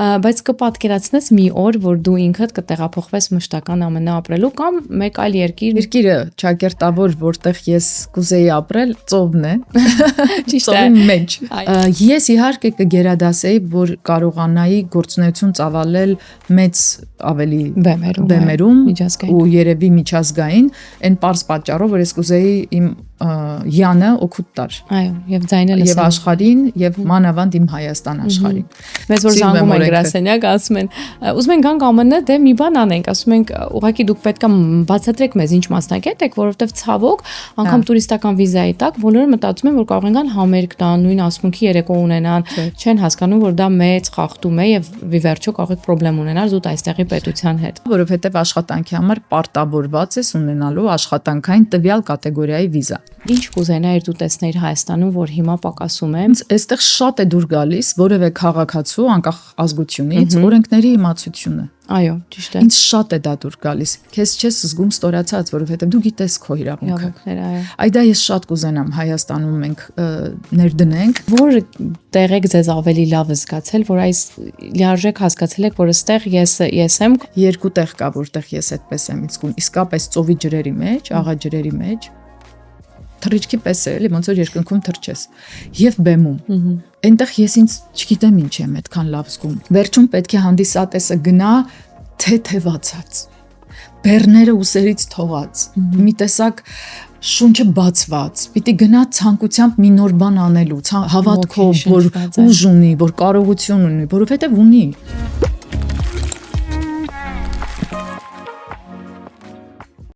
բայց կպատկերացնես մի օր, որ դու ինքդ կտեղափոխվես մշտական ԱՄՆ ապրելու կամ մեկ այլ երկիրը ճակերտավոր, որտեղ ես կուզեի ապրել, ծովն է։ Ճիշտ է։ Ծովի մեջ։ Ես իհարկե կգերադասեի, որ կարողանայի գործունեություն ծավալել մեծ ավելի բեմերում ու երևի միջազգային, այն պարզ պատճառով, որ ես կուզեի իմ յանը օգուտ տար։ Այո, եւ ձայնը լսել։ Եվ աշխարհին, եւ մանավանդ իմ Հայաստան աշխարհին։ Մեզ որ զանգում են գրասենյակ, ասում են, ուզում ենք գանք ԱՄՆ, դե մի բան անենք, ասում ենք, ուղղակի դուք պետք է բացատրեք մեզ ինչ մասնակետ եք, որովհետեւ ցավոք, անգամ տուրիստական վիզայի տակ բոլորը մտածում են, որ կարող են գան համերգ տան, նույն ասմունքի երեկո ունենան, չեն հասկանում, որ դա մեծ խախտում է եւ վերջո կարող եք խնդրեմ ունենալ զուտ այստեղի պետության հետ, որովհետեւ աշխատանքի համար պարտավորված ես ունենալու աշխատանքային տվյալ կատեգորիայի վիզա։ Ինչ կուզենայիր դու տեսնել Հայաստանում, որ հիմա պակասում է։ Այստեղ շատ է դուր գալիս որևէ քաղաքացու անկախ ազգությունից օրենքների իմացությունը։ Այո, ճիշտ է։ Ինձ շատ է դա դուր գալիս։ Քեզ չես զգում ստորացած, որովհետև դու գիտես քո իրավունքը։ Այ դա ես շատ կուզենամ Հայաստանում մենք ներդնենք, որ տեղ եք ձեզ ավելի լավ զգացել, որ այս լիարժեք հասկացել եք, որ այստեղ ես եմ։ Երկու տեղ կա, որտեղ ես այդպես եմ զգում։ Իսկապես ծովի ջրերի մեջ, աղաջրերի մեջ թռիչքի պես է, էլի ոնց որ երկնքում թռչես եւ բեմում։ Այնտեղ ես ինձ չգիտեմ ինչ եմ այդքան լավ զգում։ Վերջում պետք է հանդիսատեսը գնա թեթևացած, բեռները ուսերից թողած, մի տեսակ շունչը բացված, պիտի գնա ցանկությամբ մի նոր բան անելու, հավատքով, որ ուժ ունի, որ կարողություն ունի, որովհետեւ ունի։